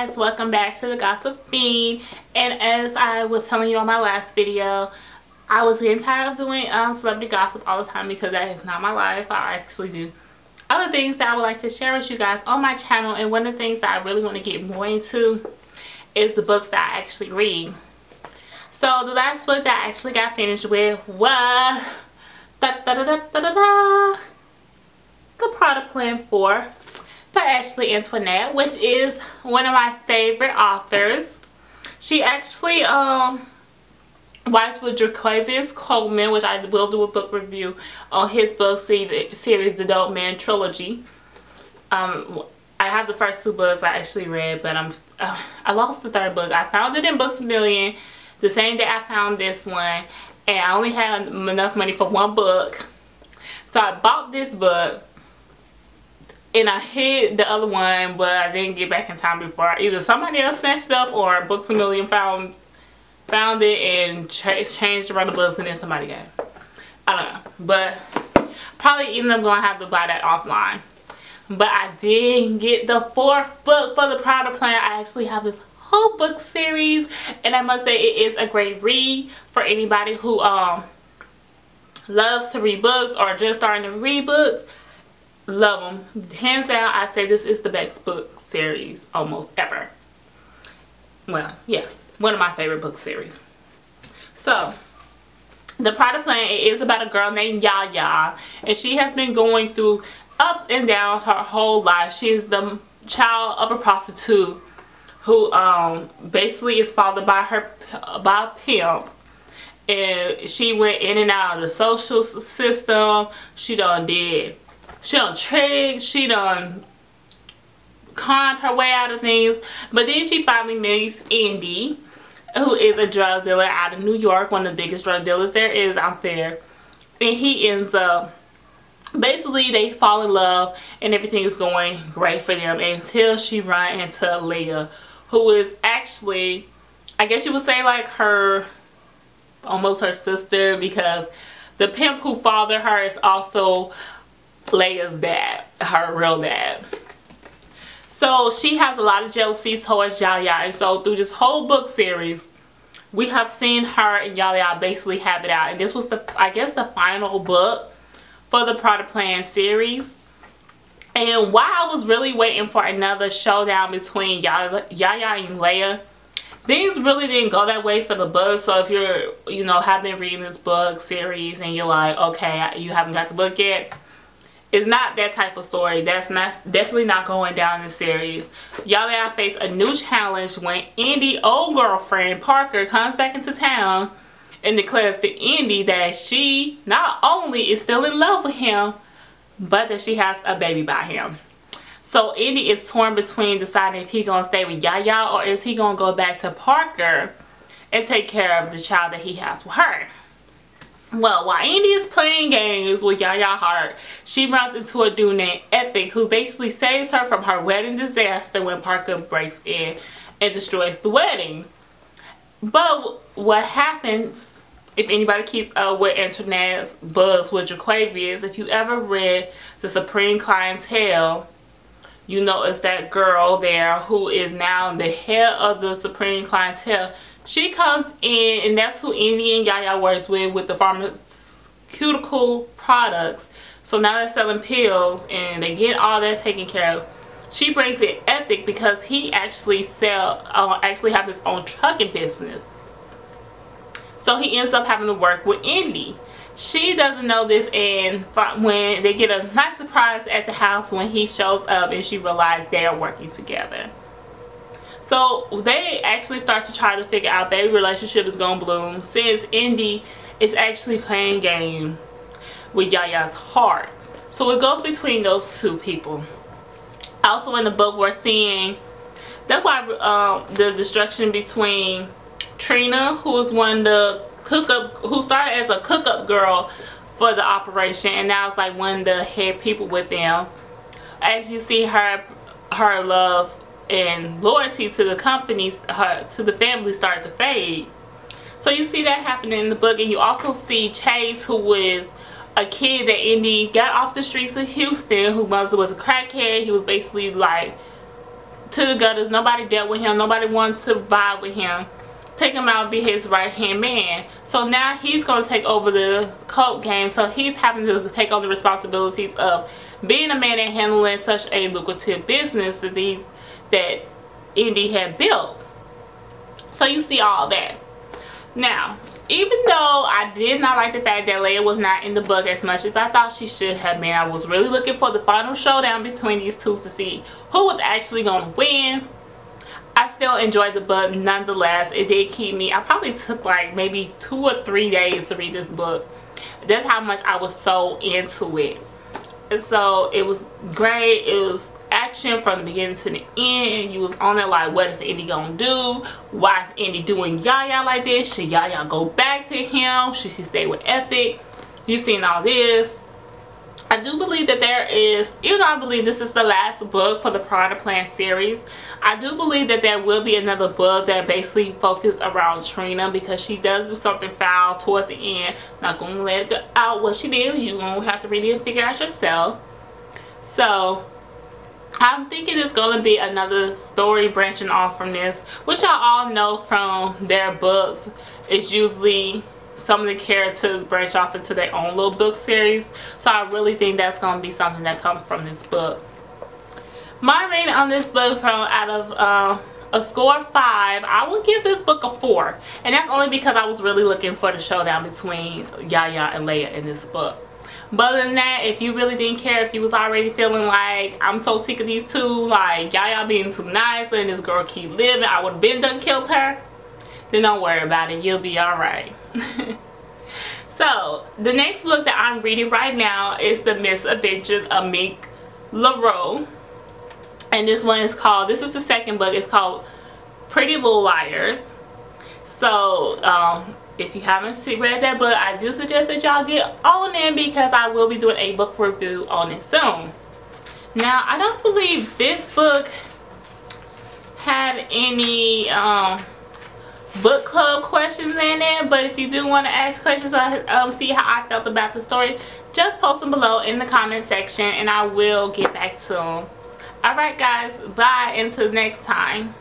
guys, welcome back to the Gossip Feed. And as I was telling you on my last video, I was getting tired of doing celebrity gossip all the time because that is not my life. I actually do other things that I would like to share with you guys on my channel, and one of the things that I really want to get more into is the books that I actually read. So the last book that I actually got finished with was the Prada Plan 4 by Antoinette, which is one of my favorite authors. She actually writes with Jaquavius Coleman, which I will do a book review on his book series, The Dope Man Trilogy. I have the first two books I actually read, but I lost the third book. I found it in Books A Million the same day I found this one, and I only had enough money for one book, so I bought this book. And I hid the other one, but I didn't get back in time before either somebody else snatched it up or Books A Million found it and changed around the books, and then somebody got it. I don't know, but probably ended up going to have to buy that offline. But I did get the fourth book for the Prada Plan. I actually have this whole book series, and I must say it is a great read for anybody who loves to read books or just starting to read books. Love them. Hands down, I say this is the best book series almost ever. Well, yeah, one of my favorite book series. So, the Prada Plan is about a girl named Yaya, and she has been going through ups and downs her whole life. She is the child of a prostitute who basically is fathered by a pimp. And she went in and out of the social system. She done tricks, she done conned her way out of things, but then she finally meets Indy, who is a drug dealer out of New York, one of the biggest drug dealers there is out there, and he ends up, basically they fall in love and everything is going great for them until she runs into Leah, who is actually, I guess you would say, like almost her sister, because the pimp who fathered her is also Leia's dad, her real dad. So she has a lot of jealousy towards Yaya, and so through this whole book series we have seen her and Yaya basically have it out, and this was I guess the final book for the Prada Plan series. And while I was really waiting for another showdown between Yaya and Leia, things really didn't go that way for the book. So if you're have been reading this book series and you're like, okay, you haven't got the book yet, it's not that type of story. That's definitely not going down in the series. Yaya face a new challenge when Indy's old girlfriend Parker comes back into town and declares to Indy that she not only is still in love with him, but that she has a baby by him. So Indy is torn between deciding if he's gonna stay with Yaya or is he gonna go back to Parker and take care of the child that he has with her. Well, while Indy is playing games with Yaya Hart, she runs into a dude named Ethic, who basically saves her from her wedding disaster when Parker breaks in and destroys the wedding. But what happens, if anybody keeps up with Antoinette's books with Jaquavius, if you ever read The Supreme Clientele, you know it's that girl there who is now the head of the Supreme Clientele. She comes in, and that's who Indy and Yaya works with the pharmaceutical products. So now they're selling pills and they get all that taken care of. She brings in Ethic because he actually have his own trucking business. So he ends up having to work with Indy. She doesn't know this, and when they get a nice surprise at the house when he shows up, and she realizes they are working together. So they actually start to try to figure out their relationship is going to bloom, since Indy is actually playing game with Yaya's heart. So it goes between those two people. Also in the book we're seeing, that's why the destruction between Trina, who is who started as a cook-up girl for the operation, and now it's like one of the head people with them. As you see her love and loyalty to the company, to the family, start to fade. So you see that happening in the book, and you also see Chase, who is a kid that Indy got off the streets of Houston, whose mother was a crackhead. He was basically like to the gutters. Nobody dealt with him. Nobody wanted to vibe with him. Take him out and be his right hand man. So now he's going to take over the coat game. So he's having to take on the responsibilities of being a man and handling such a lucrative business that Indy had built. So you see all that. Now, even though I did not like the fact that Leia was not in the book as much as I thought she should have been, I was really looking for the final showdown between these two to see who was actually going to win. I still enjoyed the book nonetheless. It did keep me. I probably took like maybe 2 or 3 days to read this book. That's how much I was so into it. And so it was great. It was action from the beginning to the end. You was on there like, what is Indy gonna do? Why is Indy doing Yaya like this? Should Yaya go back to him? Should she stay with Ethic? You've seen all this. I do believe that there is, even though I believe this is the last book for the Prada Plan series, I do believe that there will be another book that basically focuses around Trina, because she does do something foul towards the end. Not going to let it out what she did. You're going to have to read it and figure out yourself. So I'm thinking it's going to be another story branching off from this, which y'all all know from their books. It's usually some of the characters branch off into their own little book series. So I really think that's going to be something that comes from this book. My rating on this book, from out of a score of 5, I will give this book a 4. And that's only because I was really looking for the showdown between Yaya and Leia in this book. But other than that, if you really didn't care, if you was already feeling like, I'm so sick of these two, like Yaya being too nice, letting this girl keep living, I would have been done killed her, then don't worry about it. You'll be alright. So, the next book that I'm reading right now is The Misadventures of Meek LaRoe. And this one is called, this is the second book, it's called Pretty Little Liars. So, if you haven't read that book, I do suggest that y'all get on in, because I will be doing a book review on it soon. Now, I don't believe this book had any book club questions in it, but if you do want to ask questions or see how I felt about the story, just post them below in the comment section and I will get back to them. Alright guys, bye, until next time.